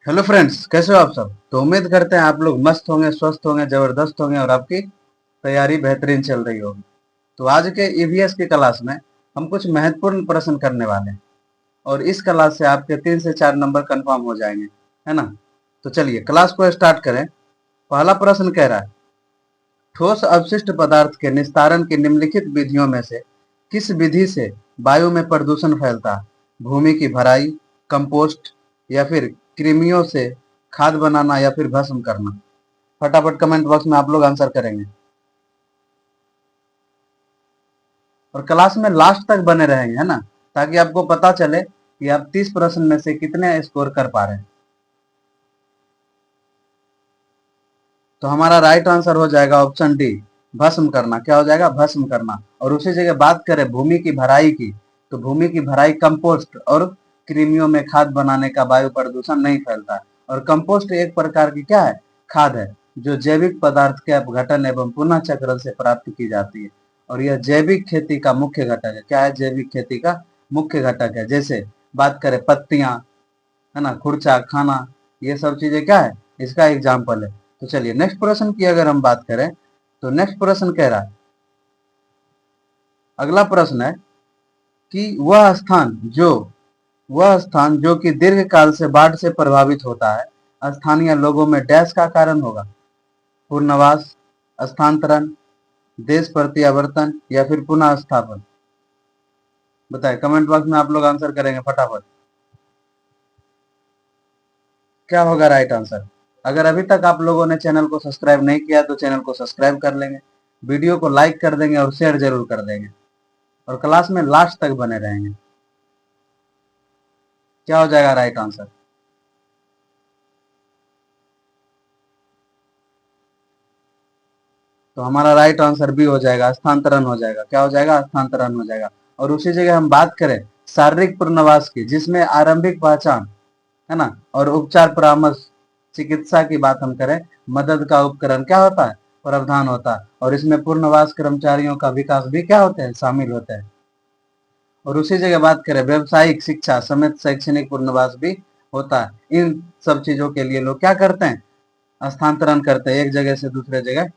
Hello friends, कैसे हो आप सब। तो उम्मीद करते हैं आप लोग मस्त होंगे, स्वस्थ होंगे, जबरदस्त होंगे और आपकी तैयारी बेहतरीन चल रही होगी। तो आज के ईवीएस की क्लास में हम कुछ महत्वपूर्ण प्रश्न करने वाले हैं और इस क्लास से आपके 3 से 4 नंबर कंफर्म हो जाएंगे, है ना। तो चलिए क्लास को स्टार्ट करें। पहला प्रश्न कह रहा है, ठोस अवशिष्ट पदार्थ के निस्तारण की निम्नलिखित विधियों में से किस विधि से वायु में प्रदूषण फैलता है। भूमि की भराई, कंपोस्ट या फिर कृमियों से खाद बनाना या फिर भस्म करना। फटाफट कमेंट बॉक्स में आप लोग आंसर करेंगे और क्लास में लास्ट तक बने रहेंगे, है ना, ताकि आपको पता चले कि आप 30 प्रश्न में से कितने स्कोर कर पा रहे हैं। तो हमारा राइट आंसर हो जाएगा ऑप्शन डी, भस्म करना। क्या हो जाएगा? भस्म करना। और उसी जगह बात करें भूमि की भराई की, तो भूमि की भराई कंपोस्ट और कृमियों में खाद बनाने का वायु प्रदूषण नहीं फैलता है। और कंपोस्ट एक प्रकार की क्या है? खाद है, जो जैविक पदार्थ के अपघटन एवं पुनः चक्रण से प्राप्त की जाती है। और यह जैविक खेती का मुख्य घटक है। क्या है? जैविक खेती का मुख्य घटक है। जैसे बात करें पत्तियां, है ना, खुर्चा, खाना, ये सब चीजें क्या है? इसका एग्जाम्पल है। तो चलिए नेक्स्ट प्रश्न की अगर हम बात करें, तो नेक्स्ट प्रश्न कह रहा है, अगला प्रश्न है कि वह स्थान जो कि दीर्घ काल से बाढ़ से प्रभावित होता है, स्थानीय लोगों में डैश का कारण होगा। पुनर्वास, स्थानांतरण, देश प्रत्यावर्तन या फिर पुनः स्थापन। बताए कमेंट बॉक्स में आप लोग आंसर करेंगे फटाफट। क्या होगा राइट आंसर? अगर अभी तक आप लोगों ने चैनल को सब्सक्राइब नहीं किया तो चैनल को सब्सक्राइब कर लेंगे, वीडियो को लाइक कर देंगे और शेयर जरूर कर देंगे और क्लास में लास्ट तक बने रहेंगे। क्या हो जाएगा राइट आंसर? तो हमारा राइट आंसर भी हो जाएगा, स्थानांतरण हो जाएगा। क्या हो जाएगा? स्थानांतरण हो जाएगा। और उसी जगह हम बात करें शारीरिक पुनर्वास की, जिसमें आरंभिक पहचान, है ना, और उपचार परामर्श, चिकित्सा की बात हम करें, मदद का उपकरण क्या होता है? प्रावधान होता है। और इसमें पूर्णवास कर्मचारियों का विकास भी क्या होते हैं? शामिल होते हैं। और उसी जगह बात करें व्यवसायिक शिक्षा समेत शैक्षणिक पुनर्वास भी होता है। इन सब चीजों के लिए लोग क्या करते हैं? स्थानांतरण करते हैं, एक जगह से दूसरे जगह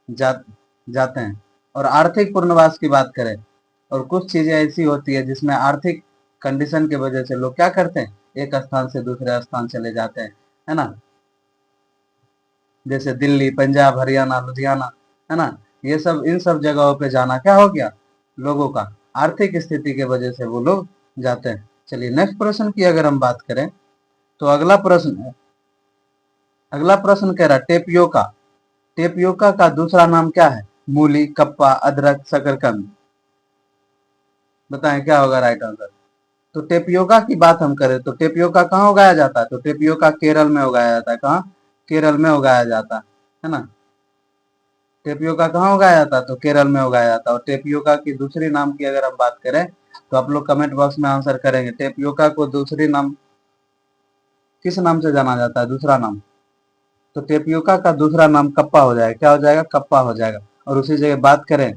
जा, जाते हैं। और आर्थिक पुनर्वास की बात करें, और कुछ चीजें ऐसी होती है जिसमें आर्थिक कंडीशन की वजह से लोग क्या करते हैं? एक स्थान से दूसरे स्थान चले जाते हैं, है ना। जैसे दिल्ली, पंजाब, हरियाणा, लुधियाना, है ना, ये सब, इन सब जगहों पे जाना क्या हो गया? लोगों का आर्थिक स्थिति के वजह से वो लोग जाते हैं। चलिए नेक्स्ट प्रश्न की अगर हम बात करें, तो अगला प्रश्न कह रहा है टेपियोका। टेपियोका का दूसरा नाम क्या है? मूली, कप्पा, अदरक, शकरकंद। बताएं क्या होगा राइट आंसर? तो टेपियोका की बात हम करें तो टेपियोका कहाँ उगाया जाता है? तो टेपियोका केरल में उगाया जाता है। कहाँ? केरल में उगाया जाता है ना। टेपियोका कहाँ उगाया जाता है? तो केरल में उगाया जाता है। और टेपियोका की दूसरी नाम की अगर हम बात करें, तो आप लोग कमेंट बॉक्स में आंसर करेंगे टेपियोका को दूसरी नाम किस नाम से जाना जाता है? दूसरा नाम, तो टेपियोका का दूसरा नाम कप्पा हो जाएगा। क्या हो जाएगा? कप्पा हो जाएगा। और उसी जगह बात करें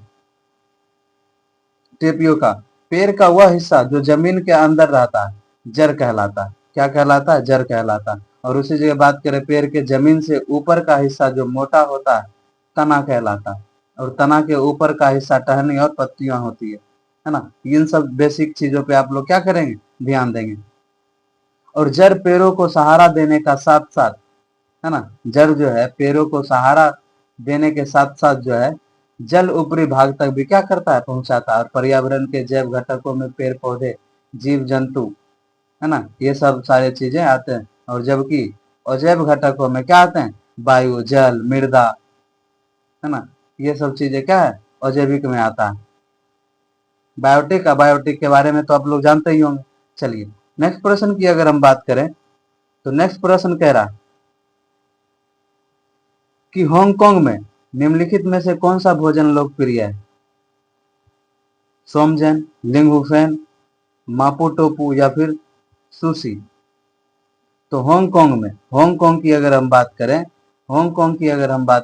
टेपियोका, पेड़ का वह हिस्सा जो जमीन के अंदर रहता है, जड़ कहलाता है। क्या कहलाता है? जड़ कहलाता है। और उसी जगह बात करें पेड़ के जमीन से ऊपर का हिस्सा जो मोटा होता है, तना कहलाता है। और तना के ऊपर का हिस्सा टहनी और पत्तियां होती है ना। इन सब बेसिक चीजों पे आप लोग क्या करेंगे? ध्यान देंगे। और जड़ पेड़ों को सहारा देने का साथ साथ, है ना, जड़ जो है पेड़ों को सहारा देने के साथ साथ जो है जल ऊपरी भाग तक भी क्या करता है? पहुंचाता है। और पर्यावरण के जैव घटकों में पेड़ पौधे, जीव जंतु, है ना, ये सब सारे चीजें आते हैं। और जबकि अजैव घटकों में क्या आते हैं? वायु, जल, मृदा, है ना, ये सब चीजें क्या है? अजैविक में आता है। बायोटिक, अबायोटिक के बारे में तो आप लोग जानते ही होंगे। चलिए नेक्स्ट प्रश्न की अगर हम बात करें, तो नेक्स्ट प्रश्न कह रहा है कि हांगकांग में निम्नलिखित में से कौन सा भोजन लोकप्रिय है? सोमजन, लिंगुफेन, मापू टोपू या फिर सुशी। तो हांगकांग की अगर हम बात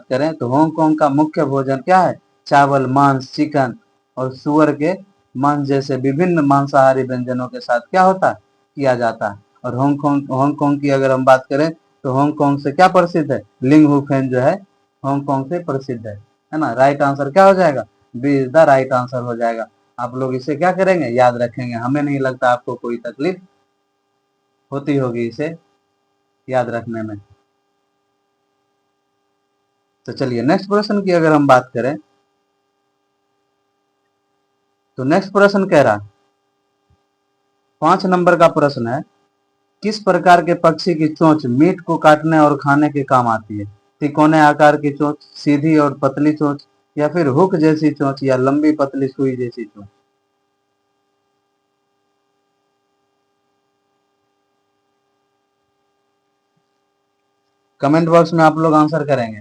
करें, तो हांगकांग का मुख्य भोजन क्या है? चावल, मांस, चिकन और सुअर के मांस जैसे विभिन्न मांसाहारी व्यंजनों के साथ क्या होता है? किया जाता है। और हांगकांग की अगर हम बात करें तो हांगकांग से क्या प्रसिद्ध है, लिंग हू फेन जो है हांगकांग से प्रसिद्ध है ना। राइट आंसर क्या हो जाएगा, B is the right answer हो जाएगा। आप लोग इसे क्या करेंगे, याद रखेंगे। हमें नहीं लगता आपको कोई तकलीफ होती होगी इसे याद रखने में। तो चलिए नेक्स्ट प्रश्न की अगर हम बात करें तो नेक्स्ट प्रश्न कह रहा 5 नंबर का प्रश्न है, किस प्रकार के पक्षी की चोंच मीट को काटने और खाने के काम आती है। तिकोने आकार की चोंच, सीधी और पतली चोंच, या फिर हुक जैसी चोंच, या लंबी पतली सुई जैसी चोंच। कमेंट बॉक्स में आप लोग आंसर करेंगे।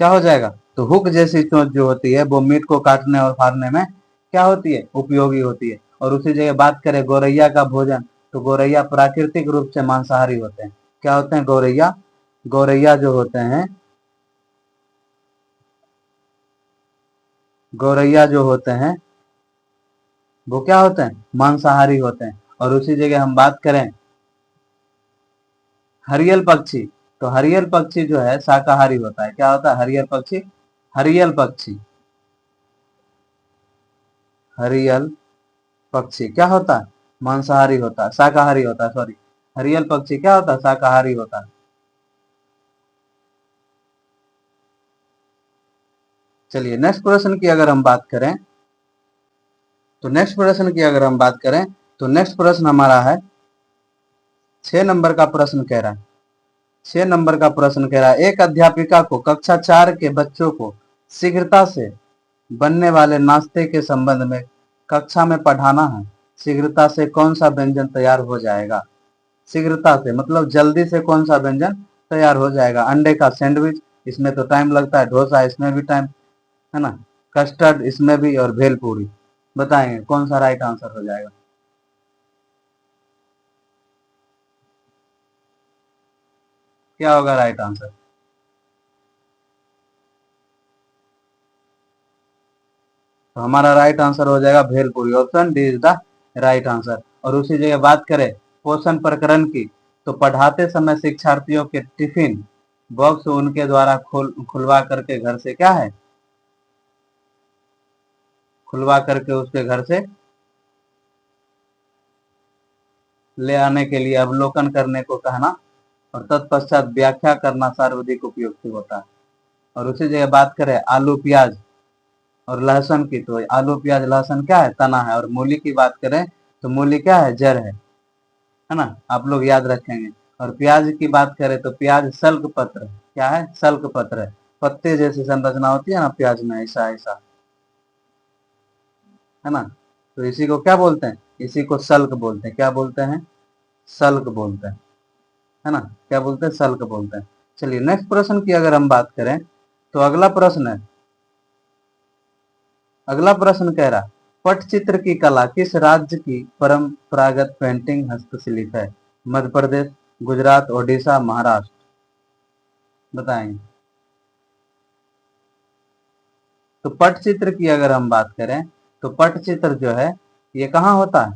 क्या हो जाएगा, तो हुक जैसी चोंच जो होती है वो मीट को काटने और फाड़ने में क्या होती है, उपयोगी होती है। और उसी जगह बात करें गौरैया का भोजन, तो गौरैया प्राकृतिक रूप से मांसाहारी होते हैं। क्या होते हैं गौरैया, गौरैया जो होते हैं, गौरैया जो होते हैं वो क्या होते हैं, मांसाहारी होते हैं। और उसी जगह हम बात करें हरियल पक्षी, तो हरियल पक्षी जो है शाकाहारी होता है। क्या होता है हरियल पक्षी, हरियल पक्षी, हरियल पक्षी क्या होता है, मांसाहारी होता है, शाकाहारी होता है, सॉरी। हरियल पक्षी क्या होता है, शाकाहारी होता है। चलिए नेक्स्ट प्रश्न की अगर हम बात करें तो नेक्स्ट प्रश्न की अगर हम बात करें तो नेक्स्ट प्रश्न हमारा है 6 नंबर का प्रश्न कह रहा है, 6 नंबर का प्रश्न कह रहा है, एक अध्यापिका को कक्षा 4 के बच्चों को शीघ्रता से बनने वाले नाश्ते के संबंध में कक्षा में पढ़ाना है। शीघ्रता से कौन सा व्यंजन तैयार हो जाएगा, शीघ्रता से मतलब जल्दी से कौन सा व्यंजन तैयार हो जाएगा। अंडे का सैंडविच, इसमें तो टाइम लगता है, डोसा इसमें भी टाइम है ना, कस्टर्ड इसमें भी, और भेलपूरी। बताएंगे कौन सा राइट आंसर हो जाएगा। क्या होगा राइट आंसर, तो हमारा राइट आंसर हो जाएगा bhelpuri. Option D is the right answer. और उसी जगह बात करें पोषण प्रकरण की, तो पढ़ाते समय शिक्षार्थियों के टिफिन बॉक्स उनके द्वारा खुलवा करके घर से क्या है, खुलवा करके उसके घर से ले आने के लिए अवलोकन करने को कहना, और तत्पश्चात व्याख्या करना सर्वाधिक उपयुक्त होता है। और उसी जगह बात करें आलू प्याज और लहसुन की, तो आलू प्याज लहसुन क्या है, तना है। और मूली की बात करें तो मूली क्या है, जड़ है ना, आप लोग याद रखेंगे। और प्याज की बात करें तो प्याज सल्क पत्र, क्या है, सल्क पत्र है। पत्ते जैसी संरचना होती है ना प्याज में, ऐसा ऐसा, है ना। तो इसी को क्या बोलते हैं, इसी को सल्क बोलते हैं। क्या बोलते हैं, सल्क बोलते हैं, है ना। क्या बोलते हैं, सल्क बोलते हैं। चलिए नेक्स्ट प्रश्न की अगर हम बात करें तो अगला प्रश्न है, अगला प्रश्न कह रहा पटचित्र की कला किस राज्य की परंपरागत पेंटिंग हस्तशिल्प है। मध्य प्रदेश, गुजरात, ओडिशा, महाराष्ट्र। बताएंगे। तो पटचित्र की अगर हम बात करें तो पटचित्र जो है ये कहाँ होता है,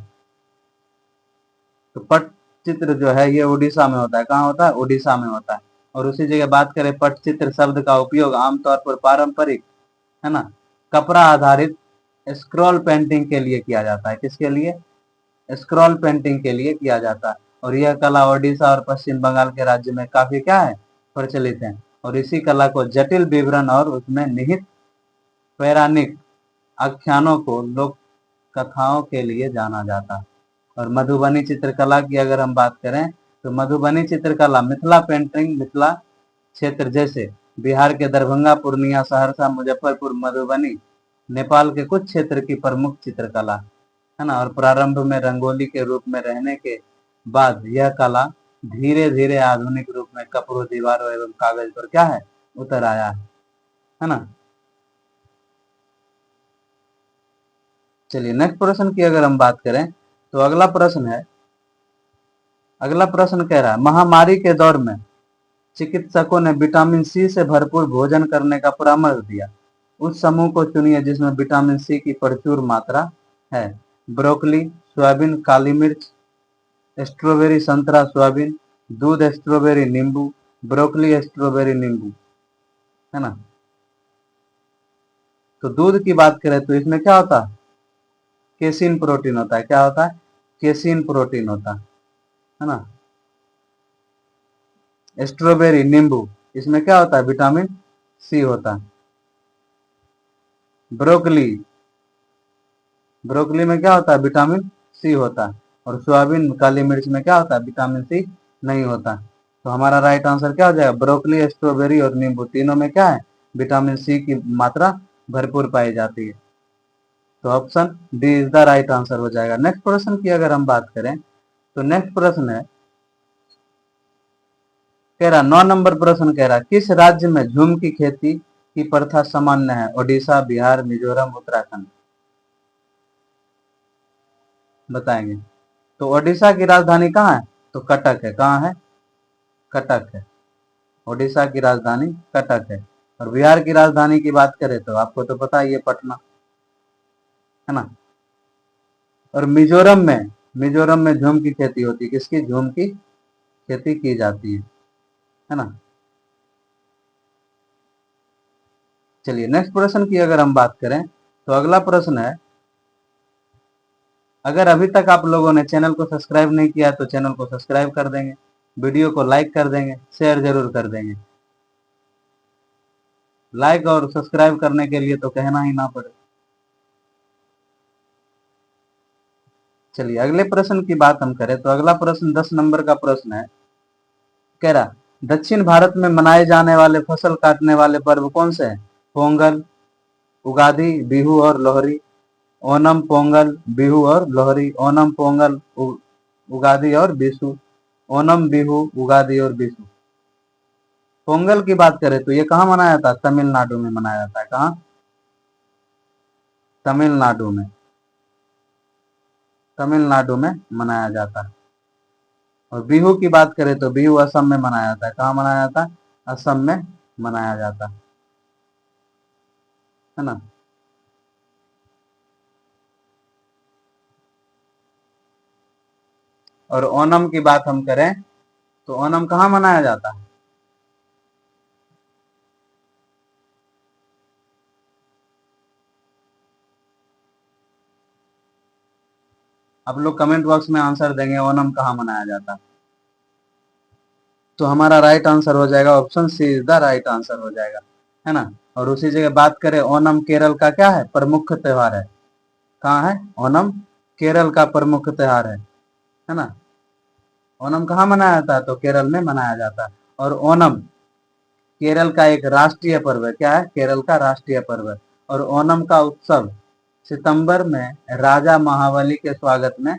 तो पटचित्र जो है ये उड़ीसा में होता है। कहाँ होता है, उड़ीसा में होता है। और उसी जगह बात करें पटचित्र शब्द का उपयोग आमतौर पर पारंपरिक, है ना, कपड़ा आधारित स्क्रॉल पेंटिंग के लिए किया जाता है। किसके लिए, स्क्रॉल पेंटिंग के लिए किया जाता है। और यह कला ओडिशा और पश्चिम बंगाल के राज्य में काफी क्या है, प्रचलित है। और इसी कला को जटिल विवरण और उसमें निहित पौराणिक आख्यानों को लोक कथाओं के लिए जाना जाता है। और मधुबनी चित्रकला की अगर हम बात करें तो मधुबनी चित्रकला मिथिला पेंटिंग, मिथिला क्षेत्र जैसे बिहार के दरभंगा, पूर्णिया, सहरसा, मुजफ्फरपुर, मधुबनी, नेपाल के कुछ क्षेत्र की प्रमुख चित्रकला, है ना। और प्रारंभ में रंगोली के रूप में रहने के बाद यह कला धीरे धीरे आधुनिक रूप में कपड़ों, दीवारों एवं कागज पर क्या है, उतर आया है ना। चलिए नेक्स्ट प्रश्न की अगर हम बात करें तो अगला प्रश्न है, अगला प्रश्न कह रहा है महामारी के दौर में चिकित्सकों ने विटामिन सी से भरपूर भोजन करने का परामर्श दिया। उस समूह को चुनिए जिसमें विटामिन सी की प्रचुर मात्रा है। ब्रोकली, सोयाबीन, काली मिर्च, स्ट्रॉबेरी, संतरा, सोयाबीन, दूध, स्ट्रॉबेरी, नींबू, ब्रोकली, स्ट्रॉबेरी, नींबू, है ना। तो दूध की बात करें तो इसमें क्या होता है, केसिन प्रोटीन होता है। क्या होता है, केसिन प्रोटीन होता है ना। स्ट्रॉबेरी, नींबू, इसमें क्या होता है, विटामिन सी होता है। ब्रोकली, ब्रोकली में क्या होता है, विटामिन सी होता है। और सोयाबीन, काली मिर्च में क्या होता है, विटामिन सी नहीं होता। तो हमारा राइट आंसर क्या हो जाएगा, ब्रोकली, स्ट्रॉबेरी और नींबू तीनों में क्या है, विटामिन सी की मात्रा भरपूर पाई जाती है। तो option D is the right answer हो जाएगा। नेक्स्ट प्रश्न की अगर हम बात करें तो नेक्स्ट प्रश्न है, कह रहा 9 नंबर प्रश्न कह रहा, किस राज्य में झूम की खेती की प्रथा सामान्य है, ओडिशा, बिहार, मिजोरम, उत्तराखंड, बताएंगे। तो ओडिशा की राजधानी कहाँ है, तो कटक है। कहाँ है, कटक है। ओडिशा की राजधानी कटक है। और बिहार की राजधानी की बात करें तो आपको तो पता ही है, पटना, है ना। और मिजोरम में झूम की खेती होती है। किसकी, झूम की खेती की जाती है ना। चलिए नेक्स्ट प्रश्न की अगर हम बात करें तो अगला प्रश्न है, अगर अभी तक आप लोगों ने चैनल को सब्सक्राइब नहीं किया तो चैनल को सब्सक्राइब कर देंगे, वीडियो को लाइक कर देंगे, शेयर जरूर कर देंगे। लाइक और सब्सक्राइब करने के लिए तो कहना ही ना पड़े। चलिए अगले प्रश्न की बात हम करें तो अगला प्रश्न 10 नंबर का प्रश्न है, कह रहा दक्षिण भारत में मनाए जाने वाले फसल काटने वाले पर्व कौन से हैं, पोंगल, उगादी, बिहू और लोहरी। ओनम, पोंगल, बिहू और लोहरी। ओनम, पोंगल, उगादी और बिशु। ओनम, बिहू, उगादी और बिशु। पोंगल की बात करें तो ये कहाँ मनाया जाता है, तमिलनाडु में मनाया जाता है। कहाँ, तमिलनाडु में, तमिलनाडु में मनाया जाता है। और बिहू की बात करें तो बिहू असम में मनाया जाता है। कहाँ मनाया जाता है, असम में मनाया जाता है ना। और ओनम की बात हम करें तो ओनम कहाँ मनाया जाता है, आप लोग कमेंट बॉक्स में आंसर देंगे ओनम कहाँ मनाया जाता है। तो हमारा राइट आंसर हो जाएगा option C is the right answer हो जाएगा, है ना। और उसी जगह बात करें, ओनम केरल का क्या है, प्रमुख त्योहार है। कहाँ है, ओनम केरल का प्रमुख त्योहार है ना। ओनम कहाँ मनाया जाता है, तो केरल में मनाया जाता है। और ओनम केरल का एक राष्ट्रीय पर्व है। क्या है, केरल का राष्ट्रीय पर्व है। और ओनम का उत्सव सितंबर में राजा महाबली के स्वागत में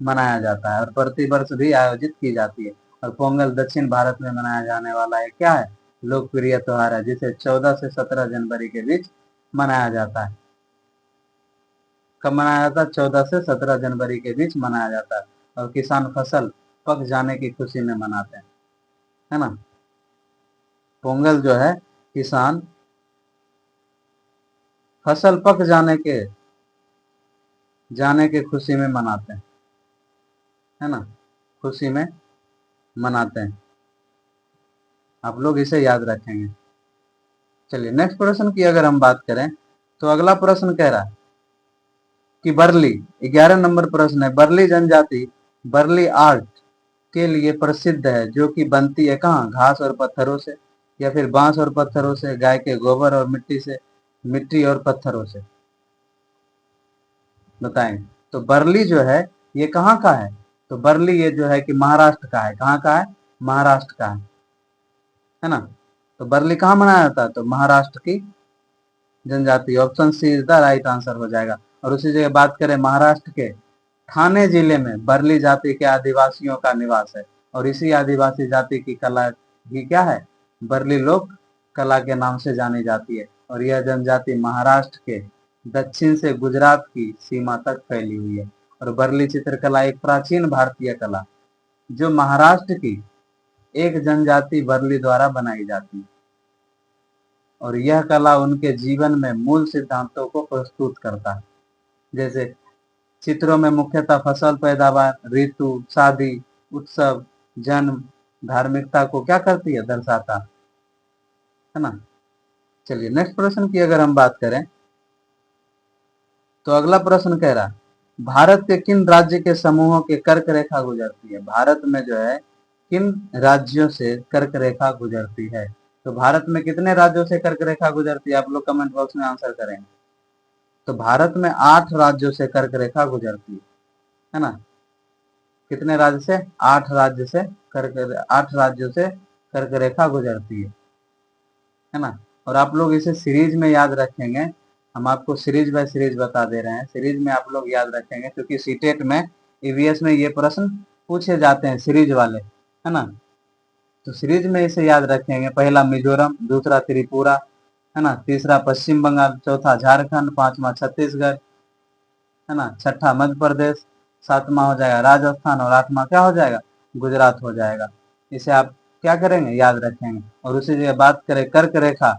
मनाया जाता है और प्रतिवर्ष भी आयोजित की जाती है। और पोंगल दक्षिण भारत में मनाया जाने वाला एक क्या है, लोकप्रिय त्योहार है, जिसे 14 से 17 जनवरी के बीच मनाया जाता है। कब मनाया जाता है, 14 से 17 जनवरी के बीच मनाया जाता है। और किसान फसल पक जाने की खुशी में मनाते हैं, है ना। पोंगल जो है किसान फसल पक जाने के खुशी में मनाते हैं, है ना, खुशी में मनाते हैं। आप लोग इसे याद रखेंगे। चलिए नेक्स्ट प्रश्न की अगर हम बात करें तो अगला प्रश्न कह रहा है कि बरली, 11 नंबर प्रश्न है, बरली जनजाति बरली आर्ट के लिए प्रसिद्ध है, जो कि बनती है कहाँ, घास और पत्थरों से, या फिर बांस और पत्थरों से, गाय के गोबर और मिट्टी से, मिट्टी और पत्थरों से, बताएं। तो बरली जो है ये कहाँ का है, तो बरली ये जो है कि महाराष्ट्र का है। कहाँ का है, महाराष्ट्र का है ना। तो बरली कहाँ मनाया जाता है, तो महाराष्ट्र की जनजाति। Option C is the right answer हो जाएगा। और उसी जगह बात करें, महाराष्ट्र के ठाणे जिले में बरली जाति के आदिवासियों का निवास है। और इसी आदिवासी जाति की कला भी क्या है, बरली लोक कला के नाम से जानी जाती है। और यह जनजाति महाराष्ट्र के दक्षिण से गुजरात की सीमा तक फैली हुई है। और बरली चित्रकला एक प्राचीन भारतीय कला जो महाराष्ट्र की एक जनजाति बरली द्वारा बनाई जाती है। और यह कला उनके जीवन में मूल सिद्धांतों को प्रस्तुत करता है। जैसे चित्रों में मुख्यतः फसल पैदावार, ऋतु, शादी, उत्सव, जन्म, धार्मिकता को क्या करती है, दर्शाता है ना। चलिए नेक्स्ट प्रश्न की अगर हम बात करें तो अगला प्रश्न कह रहा भारत के किन राज्य के समूहों के कर्क रेखा गुजरती है। भारत में जो है किन राज्यों से कर्क रेखा गुजरती है। तो भारत में कितने राज्यों से कर्क रेखा गुजरती है, आप लोग कमेंट बॉक्स में आंसर करेंगे। तो भारत में 8 राज्यों से कर्क रेखा गुजरती है ना। कितने राज्य से, 8 राज्य से कर्क 8 राज्यों से कर्क रेखा गुजरती है ना। और आप लोग इसे सीरीज में याद रखेंगे, हम आपको सीरीज बाय सीरीज बता दे रहे हैं। सीरीज में आप लोग याद रखेंगे क्योंकि सीटेट में, ईवीएस में ये प्रश्न पूछे जाते हैं सीरीज वाले, है ना। तो सीरीज में इसे याद रखेंगे। पहला मिजोरम, दूसरा त्रिपुरा, है ना, तीसरा पश्चिम बंगाल, चौथा झारखंड, पांचवा छत्तीसगढ़, है ना, छठा मध्य प्रदेश, सातवां हो जाएगा राजस्थान और आठवां क्या हो जाएगा, गुजरात हो जाएगा। इसे आप क्या करेंगे, याद रखेंगे। और उसी जगह बात करें कर्क रेखा,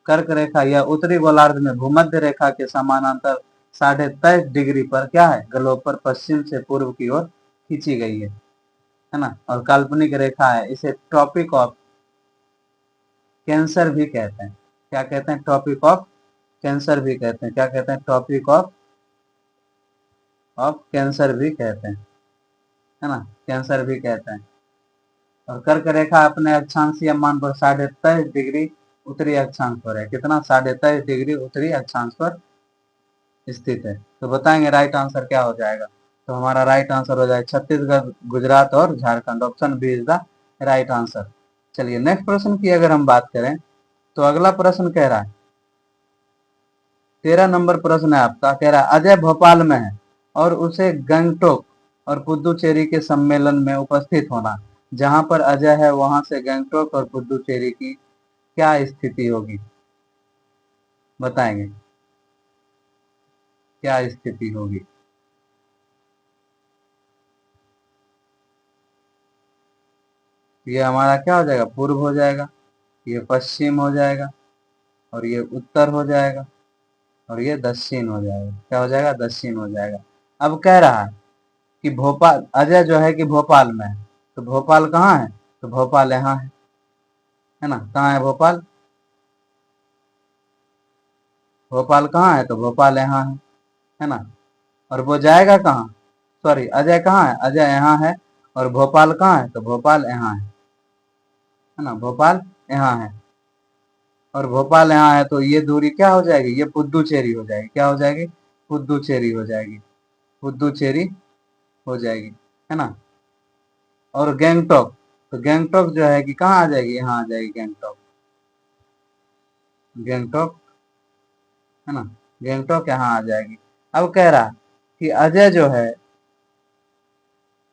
कर्क रेखा यह उत्तरी गोलार्ध में भूमध्य रेखा के समानांतर 23.5 डिग्री पर क्या है, ग्लोब पर पश्चिम से पूर्व की ओर खींची गई है ना। और काल्पनिक रेखा है, इसे ट्रॉपिक ऑफ कैंसर भी कहते हैं। क्या कहते हैं, ट्रॉपिक ऑफ कैंसर भी कहते हैं। क्या कहते हैं, ट्रॉपिक ऑफ कैंसर भी कहते हैं, है ना, कैंसर भी कहते हैं। और कर्क रेखा अपने अक्षांशीय मान पर 23.5 डिग्री उत्तरी अक्षांश पर है। कितना, 23.5 डिग्री उत्तरी अक्षांश पर स्थित है। तो बताएंगे राइट आंसर क्या हो जाएगा। तो हमारा राइट आंसर हो जाएगा छत्तीसगढ़, गुजरात और Jharkhand. Option B is the right answer. चलिए नेक्स्ट प्रश्न की अगर हम बात करें तो अगला प्रश्न कह रहा है 13 नंबर प्रश्न है आपका, कह रहा है अजय भोपाल में है और उसे गंगटोक और पुदुचेरी के सम्मेलन में उपस्थित होना। जहां पर अजय है वहां से गंगटोक और पुदुचेरी की क्या स्थिति होगी, बताएंगे क्या स्थिति होगी। ये हमारा क्या हो जाएगा, पूर्व हो जाएगा, ये पश्चिम हो जाएगा, और ये उत्तर हो जाएगा, और ये दक्षिण हो जाएगा। क्या हो जाएगा, दक्षिण हो जाएगा। अब कह रहा है कि भोपाल, अजय जो है कि भोपाल में है, तो भोपाल कहाँ है, तो भोपाल यहाँ है ना। कहाँ है भोपाल, भोपाल कहाँ है, तो भोपाल यहाँ है ना। और वो जाएगा कहाँ, सॉरी अजय कहाँ है, अजय यहाँ है। और भोपाल कहाँ है, तो भोपाल यहाँ है ना, भोपाल यहाँ है। और भोपाल यहाँ है तो ये दूरी क्या हो जाएगी, ये पुदुचेरी हो जाएगी। क्या हो जाएगी, पुदुचेरी हो जाएगी, पुदुचेरी हो जाएगी, है ना। और गैंगटॉक, तो गैंगटॉक जो है कि कहाँ आ जाएगी, यहाँ आ जाएगी गैंगटॉक, गैंगटॉक, है ना, गैंगटॉक यहाँ आ जाएगी। अब कह रहा कि अजय जो है,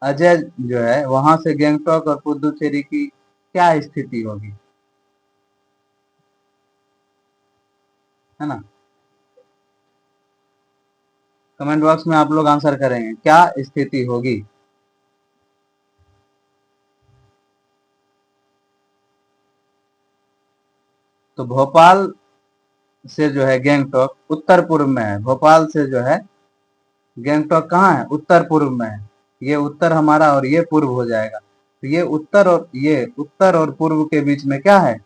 अजय जो है वहां से गैंगटॉक और पुदुचेरी की क्या स्थिति होगी, है ना। कमेंट बॉक्स में आप लोग आंसर करेंगे क्या स्थिति होगी। तो भोपाल से जो है गैंगटॉक उत्तर पूर्व में है। भोपाल से जो है गैंगटॉक कहाँ है, उत्तर पूर्व में है। ये उत्तर हमारा और ये पूर्व हो जाएगा। तो ये उत्तर और पूर्व के बीच में क्या है,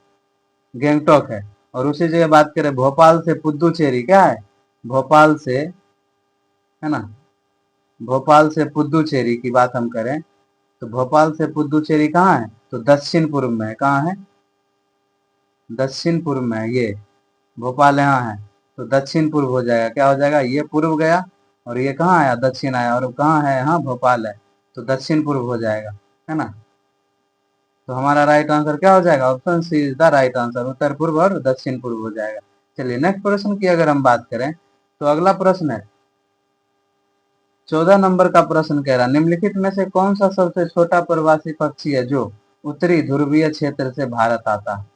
गैंगटॉक है। और उसी जगह बात करें भोपाल से पुदुचेरी क्या है, भोपाल से, है ना, भोपाल से पुदुचेरी की बात हम करें तो भोपाल से पुदुचेरी कहाँ है, तो दक्षिण पूर्व में है। कहाँ है, दक्षिण पूर्व में है। ये भोपाल यहाँ है तो दक्षिण पूर्व हो जाएगा। क्या हो जाएगा, ये पूर्व गया और ये कहाँ आया, दक्षिण आया। और कहाँ है, यहाँ भोपाल है तो दक्षिण पूर्व हो जाएगा, है ना। तो हमारा राइट आंसर क्या हो जाएगा, option C is the right answer, उत्तर पूर्व और दक्षिण पूर्व हो जाएगा। चलिए नेक्स्ट प्रश्न की अगर हम बात करें तो अगला प्रश्न है 14 नंबर का प्रश्न, कह रहा निम्नलिखित में से कौन सा सबसे छोटा प्रवासी पक्षी है जो उत्तरी ध्रुवीय क्षेत्र से भारत आता है।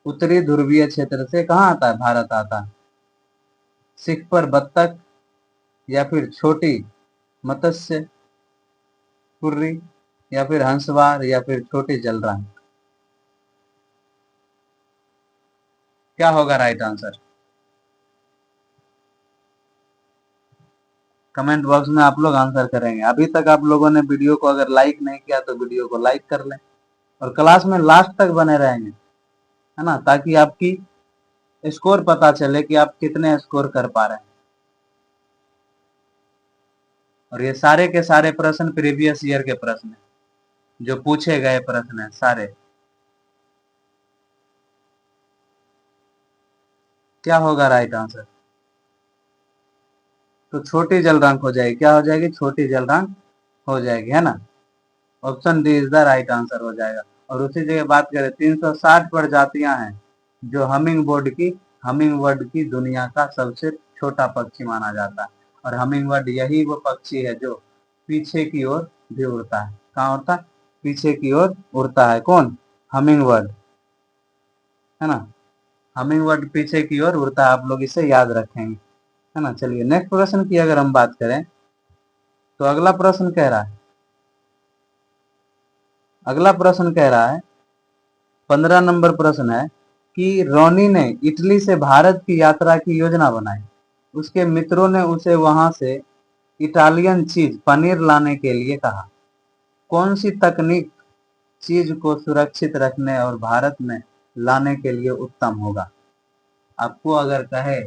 उत्तरी ध्रुवीय क्षेत्र से कहाँ आता है, भारत आता है। सिख पर बत्तख, या फिर छोटी मत्स्य कुर्री, या फिर हंसवार, या फिर छोटी जलरानी। क्या होगा राइट आंसर? कमेंट बॉक्स में आप लोग आंसर करेंगे। अभी तक आप लोगों ने वीडियो को अगर लाइक नहीं किया तो वीडियो को लाइक कर लें और क्लास में लास्ट तक बने रहेंगे, है ना, ताकि आपकी स्कोर पता चले कि आप कितने स्कोर कर पा रहे हैं। और ये सारे के सारे प्रश्न प्रीवियस ईयर के प्रश्न हैं, जो पूछे गए प्रश्न हैं सारे। क्या होगा राइट आंसर? तो छोटी जल रंग हो जाएगी। क्या हो जाएगी? छोटी जल रंग हो जाएगी, है ना। Option D is the right answer हो जाएगा। और उसी जगह बात करें, 360 प्रजातियां हैं जो हमिंग बर्ड की दुनिया का सबसे छोटा पक्षी माना जाता है। और हमिंग बर्ड यही वो पक्षी है जो पीछे की ओर भी उड़ता है। कहाँ उड़ता है? पीछे की ओर उड़ता है। कौन? हमिंग बर्ड, है ना। हमिंग बर्ड पीछे की ओर उड़ता है, आप लोग इसे याद रखेंगे, है ना। चलिए नेक्स्ट प्रश्न की अगर हम बात करें तो अगला प्रश्न कह रहा है 15 नंबर प्रश्न है कि रोनी ने इटली से भारत की यात्रा की योजना बनाई। उसके मित्रों ने उसे वहां से इटालियन चीज पनीर लाने के लिए कहा। कौन सी तकनीक चीज को सुरक्षित रखने और भारत में लाने के लिए उत्तम होगा? आपको अगर कहे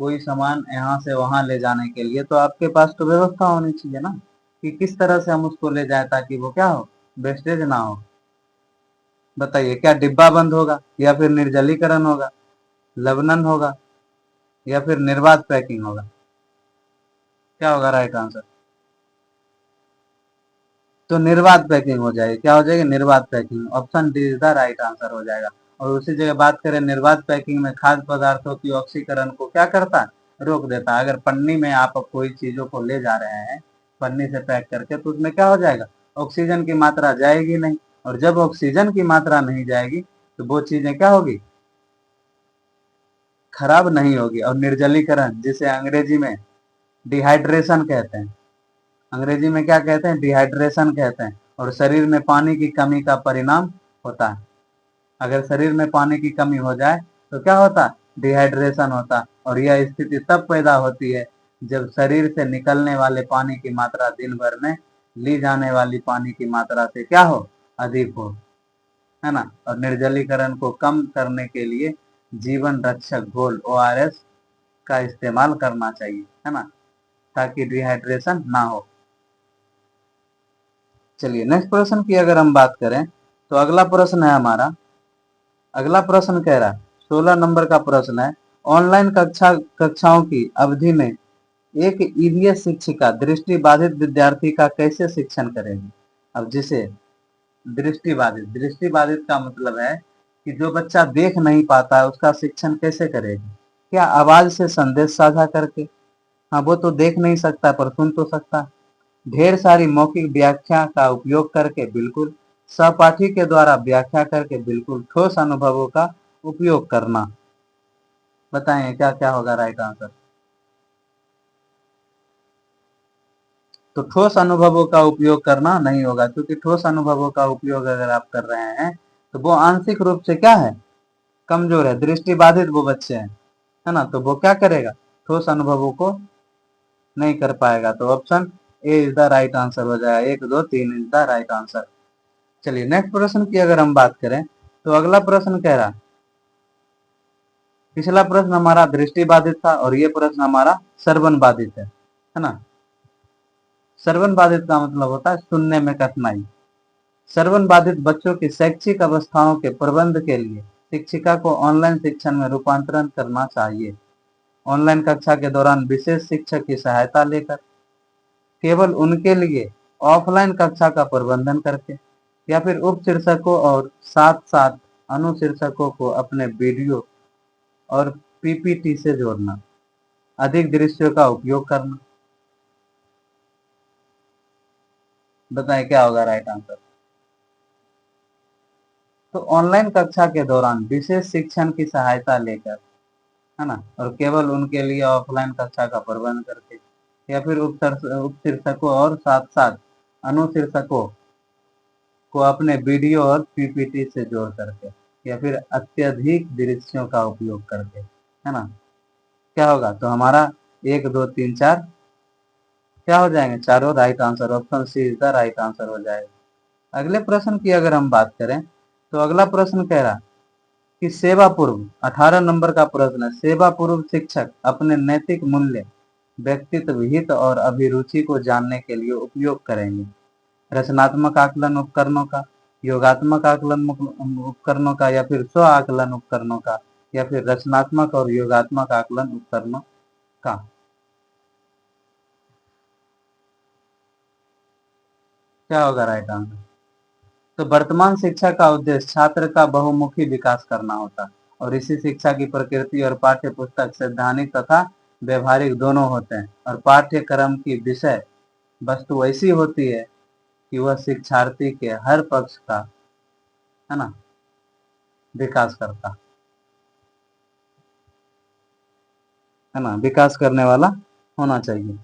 कोई सामान यहाँ से वहां ले जाने के लिए, तो आपके पास तो व्यवस्था होनी चाहिए ना, कि किस तरह से हम उसको ले जाए ताकि वो क्या हो, वेस्टेज ना हो। बताइए, क्या डिब्बा बंद होगा, या फिर निर्जलीकरण होगा, लवणन होगा, या फिर निर्बाध पैकिंग होगा? क्या होगा राइट आंसर? तो निर्बाध पैकिंग हो जाएगी। क्या हो जाएगी? निर्बाध packing. Option D is the right answer हो जाएगा। और उसी जगह बात करें, निर्बाध पैकिंग में खाद्य पदार्थों की ऑक्सीकरण को क्या करता है? रोक देता है। अगर पन्नी में आप कोई चीजों को ले जा रहे हैं पन्नी से पैक करके, तो उसमें क्या हो जाएगा? ऑक्सीजन की मात्रा जाएगी नहीं। और जब ऑक्सीजन की मात्रा नहीं जाएगी तो वो चीजें क्या होगी? खराब नहीं होगी। और निर्जलीकरण, जिसे अंग्रेजी में डिहाइड्रेशन कहते हैं, अंग्रेजी में क्या कहते हैं? डिहाइड्रेशन कहते हैं। और शरीर में पानी की कमी का परिणाम होता है। अगर शरीर में पानी की कमी हो जाए तो क्या होता है? डिहाइड्रेशन होता है। और यह स्थिति तब पैदा होती है जब शरीर से निकलने वाले पानी की मात्रा दिन भर में ली जाने वाली पानी की मात्रा से क्या हो? अधिक हो, है ना। और निर्जलीकरण को कम करने के लिए जीवन रक्षक घोल ORS का इस्तेमाल करना चाहिए, है ना, ताकि डिहाइड्रेशन ना हो। चलिए नेक्स्ट प्रश्न की अगर हम बात करें तो अगला प्रश्न कह रहा है, 16 नंबर का प्रश्न है, ऑनलाइन कक्षाओं की अवधि में एक ईवीएस शिक्षिका दृष्टि बाधित विद्यार्थी का कैसे शिक्षण करेगी? अब जिसे दृष्टि बाधित का मतलब है कि जो बच्चा देख नहीं पाता है उसका शिक्षण कैसे करेगी? क्या आवाज से संदेश साझा करके? हाँ, वो तो देख नहीं सकता पर सुन तो सकता। ढेर सारी मौखिक व्याख्या का उपयोग करके? बिल्कुल। सहपाठी के द्वारा व्याख्या करके? बिल्कुल। ठोस अनुभवों का उपयोग करना? बताएं क्या क्या होगा राइट आंसर? तो ठोस अनुभवों का उपयोग करना नहीं होगा, क्योंकि ठोस अनुभवों का उपयोग अगर आप कर रहे हैं तो वो आंशिक रूप से क्या है? कमजोर है। दृष्टि बाधित वो बच्चे हैं, है ना, तो वो क्या करेगा? ठोस अनुभवों को नहीं कर पाएगा। तो option A is the right answer हो जाएगा। 1 2 3 इज द राइट आंसर। चलिए नेक्स्ट प्रश्न की अगर हम बात करें तो अगला प्रश्न कह रहा, पिछला प्रश्न हमारा दृष्टि बाधित था और ये प्रश्न हमारा श्रवण बाधित है ना। श्रवण बाधित का मतलब होता है सुनने में कठिनाई। श्रवण बाधित बच्चों की शैक्षिक अवस्थाओं के प्रबंध के लिए शिक्षिका को ऑनलाइन शिक्षण में रूपांतरण करना चाहिए। ऑनलाइन कक्षा के दौरान विशेष शिक्षक की सहायता लेकर, केवल उनके लिए ऑफलाइन कक्षा का प्रबंधन करके, या फिर उप शीर्षकों और साथ साथ अनुशीर्षकों को अपने वीडियो और पीपीटी से जोड़ना, अधिक दृश्यों का उपयोग करना। बताएं क्या होगा राइट आंसर? तो ऑनलाइन कक्षा के दौरान विशेष शिक्षण की सहायता लेकर, है ना, और केवल उनके लिए ऑफलाइन कक्षा का प्रबंध करके, या फिर उप शीर्षकों और साथ साथ अनुशीर्षकों को अपने वीडियो और पीपीटी से जोड़ करके, या फिर अत्यधिक दृश्यों का उपयोग करके, है ना? क्या होगा? तो हमारा 1 2 3 4 क्या हो जाएंगे? चारों right answer. Option C is the right answer हो जाएगा। अगले प्रश्न की अगर हम बात करें तो अगला प्रश्न कह रहा कि सेवा पूर्व, 18 नंबर का प्रश्न है, सेवा पूर्व शिक्षक अपने नैतिक मूल्य, व्यक्तित्व हित और अभिरुचि को जानने के लिए उपयोग करेंगे रचनात्मक आकलन उपकरणों का, योगात्मक आकलन उपकरणों का, या फिर स्व आकलन उपकरणों का, या फिर रचनात्मक और योगात्मक आकलन उपकरणों का। क्या होगा राइट आंसर? तो वर्तमान शिक्षा का उद्देश्य छात्र का बहुमुखी विकास करना होता है और इसी शिक्षा की प्रकृति और पाठ्य पुस्तक सैद्धांतिक तथा व्यवहारिक दोनों होते हैं और पाठ्यक्रम की विषय वस्तु ऐसी होती है कि वह शिक्षार्थी के हर पक्ष का, है ना, विकास करता है ना, विकास करने वाला होना चाहिए।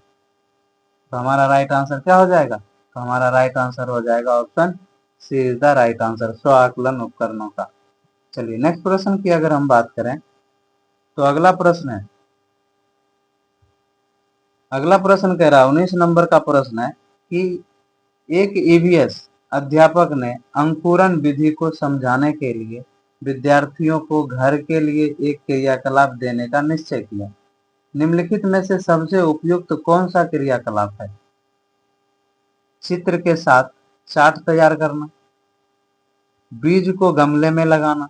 तो हमारा राइट आंसर क्या हो जाएगा? तो हमारा राइट आंसर हो जाएगा option C is the right answer, स्व आकलन उपकरणों का। चलिए नेक्स्ट प्रश्न की अगर हम बात करें तो अगला प्रश्न है, अगला प्रश्न कह रहा है 19 नंबर का प्रश्न है कि एक ईवीएस अध्यापक ने अंकुरण विधि को समझाने के लिए विद्यार्थियों को घर के लिए एक क्रियाकलाप देने का निश्चय किया। निम्नलिखित में से सबसे उपयुक्त कौन सा क्रियाकलाप है? चित्र के साथ चार्ट तैयार करना, बीज को गमले में लगाना,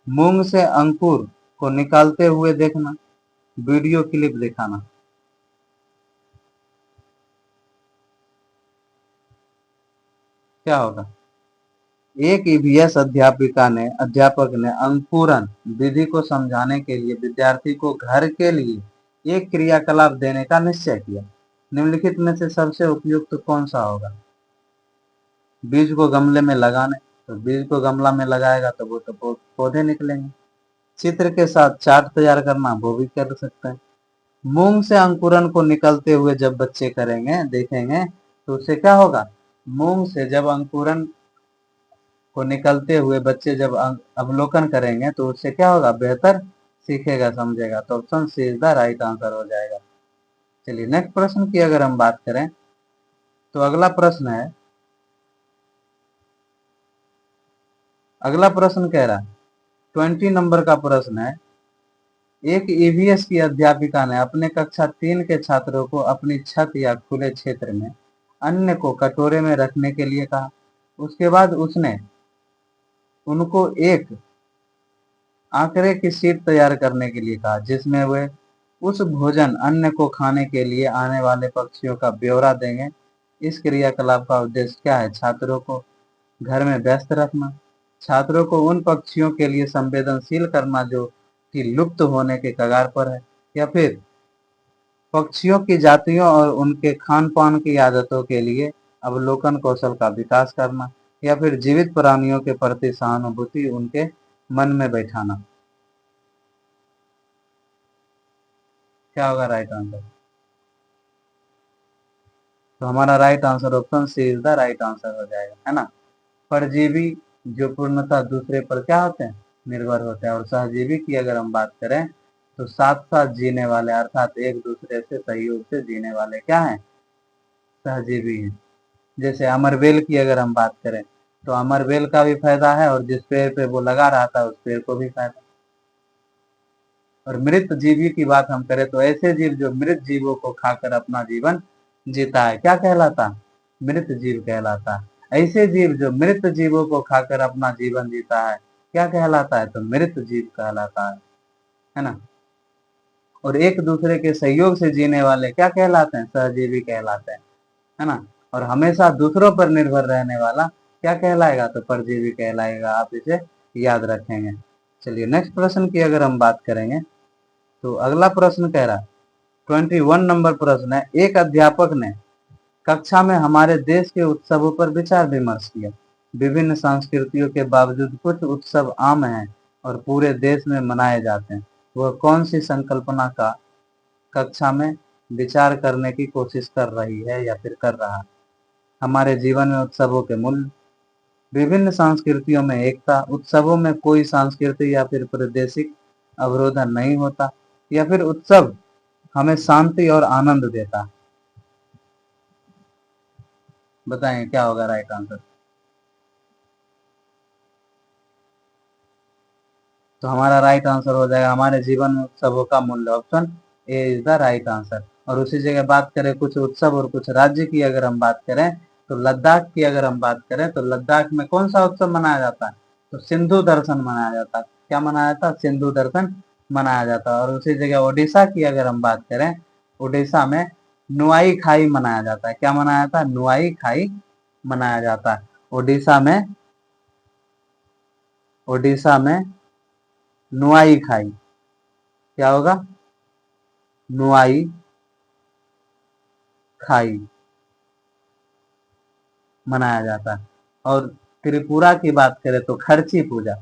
मूंग से अंकुर को निकालते हुए देखना, वीडियो क्लिप दिखाना। क्या होगा? एक ईवीएस अध्यापक ने अंकुरण विधि को समझाने के लिए विद्यार्थी को घर के लिए एक क्रियाकलाप देने का निश्चय किया। निम्नलिखित में से सबसे उपयुक्त कौन सा होगा? बीज को गमले में लगाने, तो बीज को गमला में लगाएगा तो वो तो पौधे निकलेंगे। चित्र के साथ चार्ट तैयार करना, वो भी कर सकते हैं। मूंग से अंकुरण को निकलते हुए जब बच्चे करेंगे, देखेंगे, तो उससे क्या होगा? मूंग से जब अंकुरण को निकलते हुए बच्चे जब अवलोकन करेंगे तो उससे क्या होगा? बेहतर सीखेगा, समझेगा। तो option C is the right answer हो जाएगा। चलिए नेक्स्ट प्रश्न की अगर हम बात करें तो अगला प्रश्न है, अगला प्रश्न कह रहा है 20 नंबर का प्रश्न है, एक ईवीएस की अध्यापिका ने अपने कक्षा 3 के छात्रों को अपनी छत या खुले क्षेत्र में अन्न को कटोरे में रखने के लिए कहा। उसके बाद उसने उनको एक आंकड़े की शीट तैयार करने के लिए कहा जिसमें वे उस भोजन अन्न को खाने के लिए आने वाले पक्षियों का ब्यौरा देंगे। इस क्रियाकलाप का उद्देश्य क्या है? छात्रों को घर में व्यस्त रखना, छात्रों को उन पक्षियों के लिए संवेदनशील करना जो कि लुप्त होने के कगार पर है, या फिर पक्षियों की जातियों और उनके खान पान की आदतों के लिए अवलोकन कौशल का विकास करना, या फिर जीवित प्राणियों के प्रति सहानुभूति उनके मन में बैठाना। क्या होगा राइट आंसर? तो हमारा right answer option C is the right answer हो जाएगा, है ना। परजीवी जो पूर्णतः दूसरे पर क्या होते हैं? निर्भर होते हैं। और सहजीवी की अगर हम बात करें तो साथ साथ जीने वाले अर्थात एक दूसरे से सहयोग से जीने वाले क्या हैं? सहजीवी हैं। जैसे अमरबेल की अगर हम बात करें तो अमरबेल का भी फायदा है और जिस पेड़ पे वो लगा रहा था उस पेड़ को भी फायदा। और मृत जीवी की बात हम करें तो ऐसे जीव जो मृत जीवों को खाकर अपना जीवन जीता है, क्या कहलाता? मृत जीव कहलाता है। ऐसे जीव जो मृत जीवों को खाकर अपना जीवन जीता है, क्या कहलाता है? तो मृत जीव कहलाता है ना। और एक दूसरे के सहयोग से जीने वाले क्या कहलाते हैं? सहजीवी कहलाते हैं, है ना। और हमेशा दूसरों पर निर्भर रहने वाला क्या कहलाएगा? तो परजीवी कहलाएगा। आप इसे याद रखेंगे। चलिए नेक्स्ट प्रश्न की अगर हम बात करेंगे तो अगला प्रश्न कह रहा है 21 नंबर प्रश्न है, एक अध्यापक ने कक्षा में हमारे देश के उत्सवों पर विचार विमर्श किया। विभिन्न संस्कृतियों के बावजूद कुछ उत्सव आम हैं और पूरे देश में मनाए जाते हैं। वह कौन सी संकल्पना का कक्षा में विचार करने की कोशिश कर रही है या फिर कर रहा है? हमारे जीवन में उत्सवों के मूल्य, विभिन्न संस्कृतियों में एकता, उत्सवों में कोई सांस्कृतिक या फिर प्रादेशिक अवरोधन नहीं होता, या फिर उत्सव हमें शांति और आनंद देता। बताएं क्या होगा राइट आंसर। तो हमारा राइट आंसर हो जाएगा हमारे जीवन में उत्सवों का मूल्य, option A is the right answer. और उसी जगह बात करें कुछ उत्सव और कुछ राज्य की, अगर हम बात करें तो लद्दाख की अगर हम बात करें तो लद्दाख में कौन सा उत्सव मनाया जाता है, तो सिंधु दर्शन मनाया जाता है। क्या मनाया जाता है, सिंधु दर्शन मनाया जाता है। और उसी जगह ओडिशा की अगर हम बात करें, ओडिशा में नुआई खाई मनाया जाता है। क्या मनाया जाता है, नुआई खाई मनाया जाता है। ओडिशा में, ओडिशा में नुआई खाई, क्या होगा, नुआई खाई मनाया जाता है। और त्रिपुरा की बात करें तो खर्ची पूजा,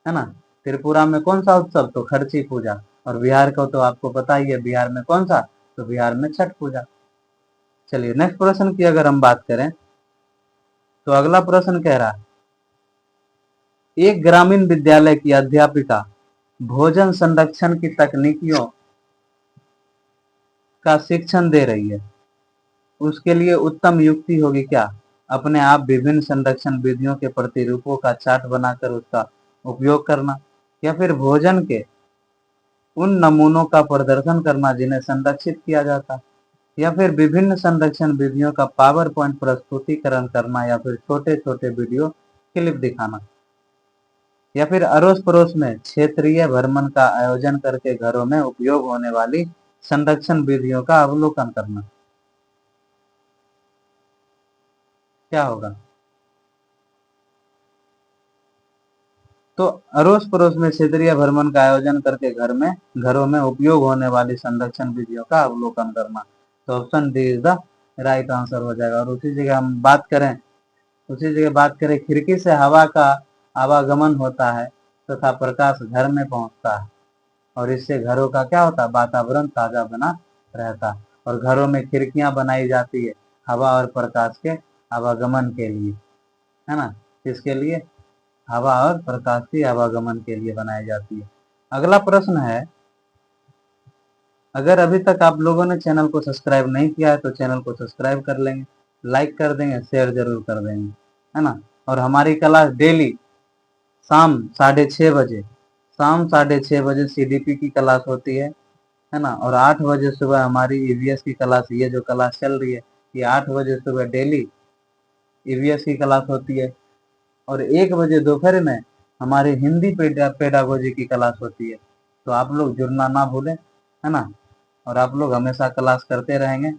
है ना। त्रिपुरा में कौन सा उत्सव, तो खर्ची पूजा। और बिहार को तो आपको पता ही है, बिहार में कौन सा, तो बिहार में छठ पूजा। चलिए नेक्स्ट प्रश्न की अगर हम बात करें तो अगला प्रश्न कह रहा है, एक ग्रामीण विद्यालय की अध्यापिका भोजन संरक्षण की तकनीकियों का शिक्षण दे रही है, उसके लिए उत्तम युक्ति होगी क्या, अपने आप विभिन्न संरक्षण विधियों के प्रतिरूपों का चार्ट बनाकर उसका उपयोग करना, या फिर भोजन के उन नमूनों का प्रदर्शन करना जिन्हें संरक्षित किया जाता, या फिर विभिन्न संरक्षण विधियों का पावर पॉइंट प्रस्तुतिकरण करना, या फिर छोटे छोटे वीडियो क्लिप दिखाना, या फिर अड़ोस पड़ोस में क्षेत्रीय भ्रमण का आयोजन करके घरों में उपयोग होने वाली संरक्षण विधियों का अवलोकन करना। क्या होगा, तो अड़ोस पड़ोस में क्षेत्रीय भ्रमण का आयोजन करके घरों में उपयोग होने वाली संरक्षण विधियों का अवलोकन करना। तो option D is the right answer हो जाएगा। और उसी जगह हम बात करें, उसी जगह बात करें खिड़की से हवा का आवागमन होता है तथा प्रकाश घर में पहुंचता है, और इससे घरों का क्या होता है, वातावरण ताजा बना रहता है। और घरों में खिड़कियां बनाई जाती है हवा और प्रकाश के आवागमन के लिए, है ना। किसके लिए, हवा और प्रकाश के आवागमन के लिए बनाई जाती है। अगला प्रश्न है, अगर अभी तक आप लोगों ने चैनल को सब्सक्राइब नहीं किया है तो चैनल को सब्सक्राइब कर लेंगे, लाइक कर देंगे, शेयर जरूर कर देंगे, है ना। और हमारी क्लास डेली शाम 6:30 बजे, शाम 6:30 बजे सीडीपी की क्लास होती है ना। और 8 बजे सुबह हमारी ईवीएस की क्लास, ये जो क्लास चल रही है ये 8 बजे सुबह डेली ईवीएस की क्लास होती है। और 1 बजे दोपहर में हमारी हिंदी पेडागोजी की क्लास होती है। तो आप लोग जुड़ना ना भूलें, है ना। और आप लोग हमेशा क्लास करते रहेंगे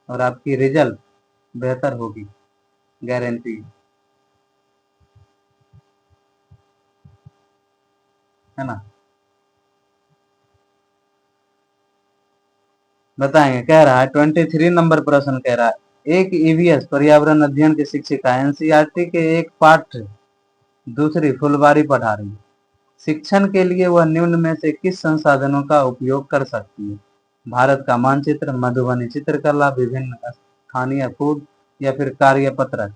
और आपकी रिजल्ट बेहतर होगी, गारंटी, है ना। बताएंगे, कह रहा है 23 नंबर प्रश्न कह रहा है, एक ईवीएस पर्यावरण अध्ययन की शिक्षिका एनसीईआरटी के एक पाठ दूसरी फुलवारी पढ़ा रही है, शिक्षण के लिए वह निम्न में से किस संसाधनों का उपयोग कर सकती है, भारत का मानचित्र, मधुबनी चित्रकला, विभिन्न स्थानीय फूड, या फिर कार्यपत्र।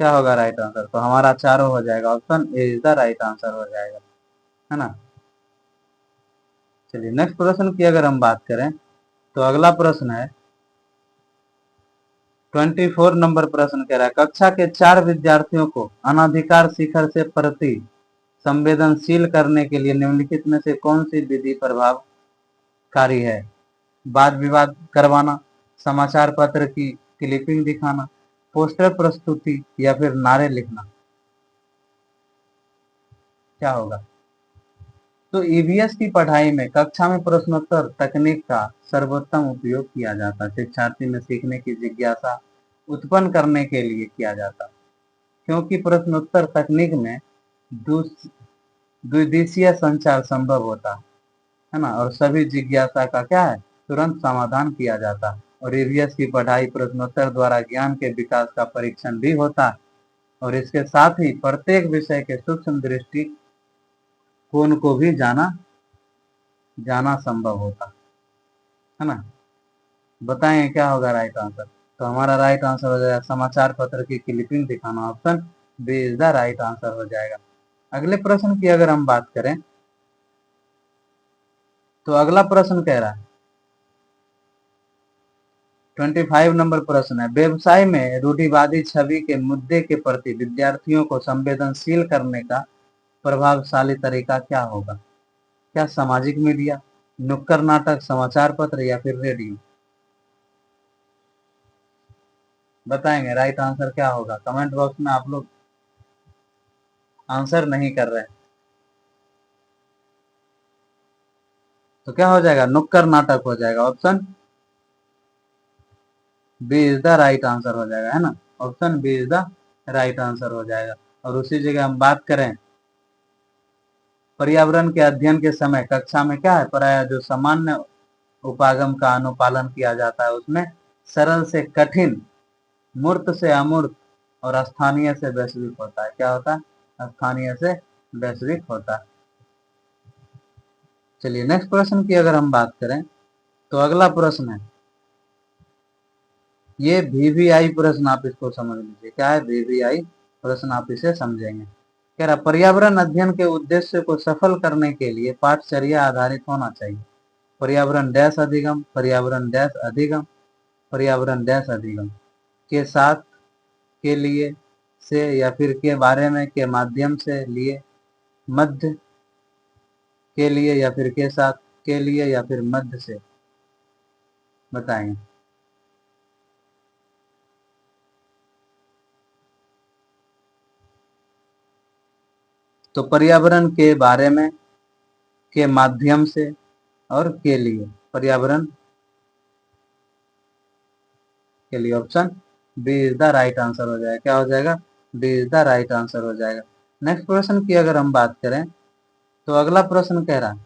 क्या होगा राइट आंसर, तो हमारा चारों हो जाएगा, option A is the right answer हो जाएगा, है ना। चलिए नेक्स्ट प्रश्न की अगर हम बात करें तो अगला प्रश्न है 24 नंबर प्रश्न कह रहा है, कक्षा के 4 विद्यार्थियों को अनधिकार शिखर से प्रति संवेदनशील करने के लिए निम्नलिखित में से कौन सी विधि प्रभावकारी है, वाद विवाद करवाना, समाचार पत्र की क्लिपिंग दिखाना, पोस्टर प्रस्तुति, या फिर नारे लिखना। क्या होगा, तो ईवीएस की पढ़ाई में कक्षा में प्रश्नोत्तर तकनीक का सर्वोत्तम उपयोग किया जाता है, शिक्षार्थी में सीखने की जिज्ञासा उत्पन्न करने के लिए किया जाता है, क्योंकि प्रश्नोत्तर तकनीक में द्विदिशीय संचार संभव होता है ना। और सभी जिज्ञासा का क्या है, तुरंत समाधान किया जाता है। और ईवीएस की पढ़ाई प्रश्नोत्तर द्वारा ज्ञान के विकास का परीक्षण भी होता है, और इसके साथ ही प्रत्येक विषय के सूक्ष्म दृष्टिकोण को भी जाना जाना संभव होता है ना। बताएं क्या होगा राइट आंसर। तो हमारा राइट आंसर हो जाएगा समाचार पत्र की क्लिपिंग दिखाना, option B is the right answer हो जाएगा। अगले प्रश्न की अगर हम बात करें तो अगला प्रश्न कह रहा है 25 नंबर प्रश्न है, व्यवसाय में रूढ़िवादी छवि के मुद्दे के प्रति विद्यार्थियों को संवेदनशील करने का प्रभावशाली तरीका क्या होगा? क्या सामाजिक मीडिया, नुक्कड़ नाटक, समाचार पत्र या फिर रेडियो? बताएंगे राइट आंसर क्या होगा। कमेंट बॉक्स में आप लोग आंसर नहीं कर रहे हैं, तो क्या हो जाएगा? नुक्कड़ नाटक हो जाएगा, option B is the right answer हो जाएगा, है ना। Option B is the right answer हो जाएगा। और उसी जगह हम बात करें पर्यावरण के अध्ययन के समय कक्षा में क्या है पढ़ाया, जो सामान्य उपागम का अनुपालन किया जाता है उसमें सरल से कठिन, मूर्त से अमूर्त और स्थानीय से वैश्विक होता है। क्या होता है? स्थानीय से वैश्विक होता है। चलिए नेक्स्ट प्रश्न की अगर हम बात करें तो अगला प्रश्न है, ये वीवीआई प्रश्न, आप इसको समझ लीजिए। क्या है वीवीआई प्रश्न, आप इसे समझेंगे। कह रहा पर्यावरण अध्ययन के उद्देश्य को सफल करने के लिए पाठचर्या आधारित होना चाहिए। पर्यावरण डैश अधिगम, पर्यावरण डैश अधिगम, पर्यावरण डैश अधिगम, के साथ, के लिए, से या फिर के बारे में, के माध्यम से, लिए, मध्य, के लिए या फिर के साथ, के लिए या फिर मध्य से? बताएंगे। तो पर्यावरण के बारे में, के माध्यम से और के लिए, पर्यावरण के लिए, option B is the right answer हो जाएगा। क्या हो जाएगा? B is the right answer हो जाएगा। नेक्स्ट प्रश्न की अगर हम बात करें तो अगला प्रश्न कह रहा है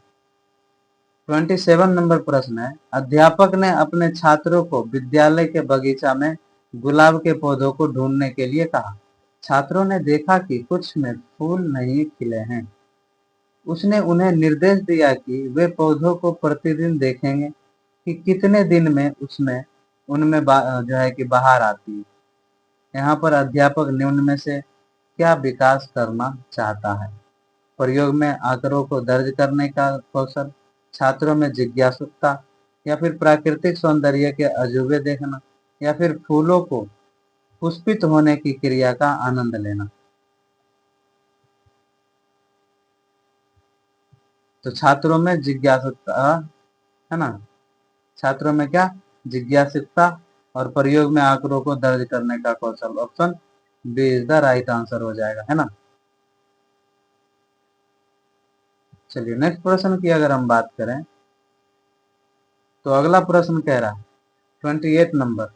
27 नंबर प्रश्न है, अध्यापक ने अपने छात्रों को विद्यालय के बगीचा में गुलाब के पौधों को ढूंढने के लिए कहा। छात्रों ने देखा कि कुछ में फूल नहीं खिले हैं। उसने उन्हें निर्देश दिया कि वे पौधों को प्रतिदिन देखेंगे कि कितने दिन में उसमें उनमें जो है कि बाहर आती है। यहाँ पर अध्यापक निम्न में से क्या विकास करना चाहता है? प्रयोग में आंकड़ों को दर्ज करने का कौशल, छात्रों में जिज्ञासुता, या फिर प्राकृतिक सौंदर्य के अजूबे देखना, या फिर फूलों को पुष्पित होने की क्रिया का आनंद लेना। तो छात्रों में जिज्ञासुता, है ना, छात्रों में क्या? जिज्ञासुता, और प्रयोग में आंकड़ों को दर्ज करने का कौशल, option B is the right answer हो जाएगा, है ना। चलिए नेक्स्ट प्रश्न की अगर हम बात करें तो अगला प्रश्न कह रहा है 28 नंबर,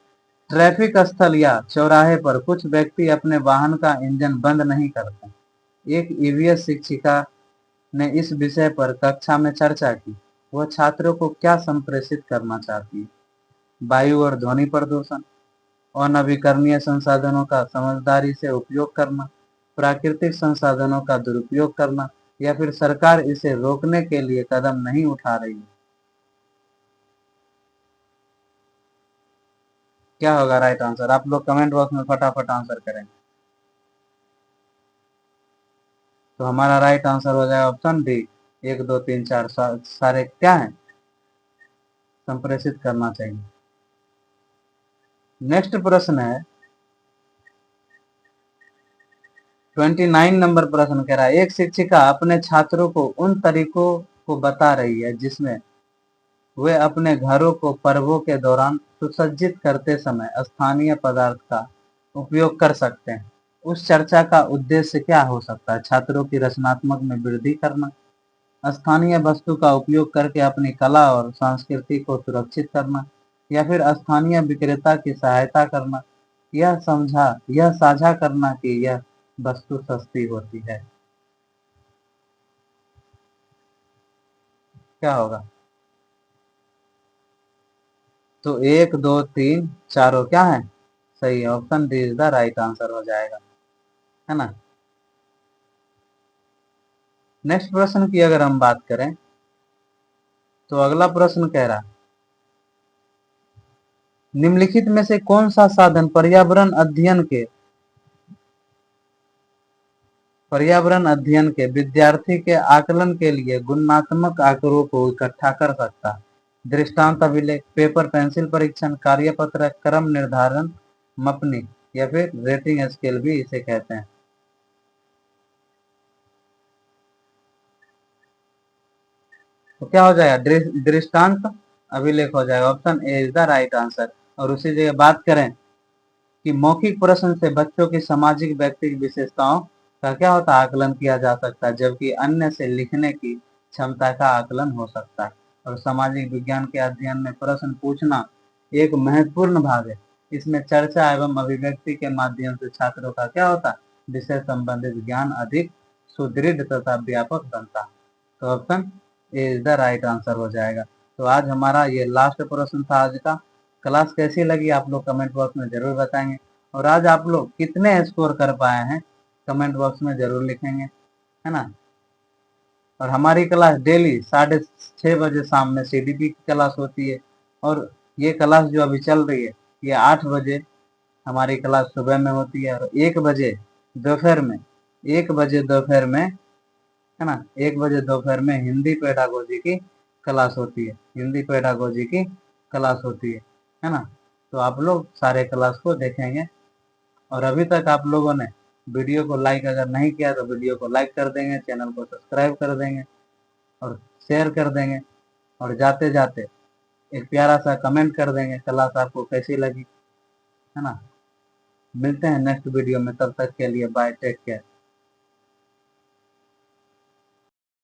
ट्रैफिक स्थल या चौराहे पर कुछ व्यक्ति अपने वाहन का इंजन बंद नहीं करते। एक ईवीएस शिक्षिका ने इस विषय पर कक्षा में चर्चा की। वह छात्रों को क्या संप्रेषित करना चाहती है? वायु और ध्वनि प्रदूषण, अनवीकरणीय संसाधनों का समझदारी से उपयोग करना, प्राकृतिक संसाधनों का दुरुपयोग करना, या फिर सरकार इसे रोकने के लिए कदम नहीं उठा रही है? क्या होगा राइट आंसर? आप लोग कमेंट बॉक्स में फटाफट आंसर करें। तो हमारा राइट आंसर हो जाएगा ऑप्शन डी, एक दो तीन चार सारे क्या है? संप्रेषित करना चाहिए। नेक्स्ट प्रश्न है 29 नंबर प्रश्न कह रहा है, एक शिक्षिका अपने छात्रों को उन तरीकों को बता रही है जिसमें वे अपने घरों को पर्वों के दौरान सुसज्जित करते समय स्थानीय पदार्थ का उपयोग कर सकते हैं। उस चर्चा का उद्देश्य क्या हो सकता है? छात्रों की रचनात्मक में वृद्धि करना, स्थानीय वस्तु का उपयोग करके अपनी कला और संस्कृति को सुरक्षित करना, या फिर स्थानीय विक्रेता की सहायता करना, यह साझा करना कि यह वस्तु सस्ती होती है। क्या होगा? तो एक दो तीन चारों क्या है? सही है, option D is the right answer हो जाएगा, है ना। नेक्स्ट प्रश्न की अगर हम बात करें तो अगला प्रश्न कह रहा है निम्नलिखित में से कौन सा साधन पर्यावरण अध्ययन के विद्यार्थी के आकलन के लिए गुणात्मक आंकड़ों को इकट्ठा कर सकता है? दृष्टांत अभिलेख, पेपर पेंसिल परीक्षण, कार्यपत्र, क्रम निर्धारण, मपनी या फिर रेटिंग स्केल भी इसे कहते हैं। तो क्या हो जाएगा? दृष्टांत अभिलेख हो जाएगा। Option A is the right answer. और उसी जगह बात करें कि मौखिक प्रश्न से बच्चों की सामाजिक व्यक्तिगत विशेषताओं का क्या होता है? आकलन किया जा सकता है, जबकि अन्य से लिखने की क्षमता का आकलन हो सकता है। और सामाजिक विज्ञान के अध्ययन में प्रश्न पूछना एक महत्वपूर्ण भाग है। इसमें चर्चा एवं अभिव्यक्ति के माध्यम से छात्रों का क्या होता है? विषय संबंधित ज्ञान अधिक सुदृढ़ तथा व्यापक बनता है। तो option A is the right answer हो जाएगा। तो आज हमारा ये लास्ट प्रश्न था आज का। क्लास कैसी लगी आप लोग कमेंट बॉक्स में जरूर बताएंगे। और आज आप लोग कितने स्कोर कर पाए हैं कमेंट बॉक्स में जरूर लिखेंगे, है ना। और हमारी क्लास डेली 6:30 बजे शाम में CDP की क्लास होती है। और ये क्लास जो अभी चल रही है ये 8 बजे हमारी क्लास सुबह में होती है। और 1 बजे दोपहर में 1 बजे दोपहर में, है ना, 1 बजे दोपहर में हिंदी पेडागोजी की क्लास होती है। हिंदी पेडागोजी की क्लास होती है ना। तो आप लोग सारे क्लास को देखेंगे। और अभी तक आप लोगों ने वीडियो को लाइक अगर नहीं किया तो वीडियो को लाइक कर देंगे, चैनल को सब्सक्राइब कर देंगे और शेयर कर देंगे। और जाते जाते एक प्यारा सा कमेंट कर देंगे क्लास आपको कैसी लगी, है ना। मिलते हैं नेक्स्ट वीडियो में, तब तक के लिए बाय, टेक केयर।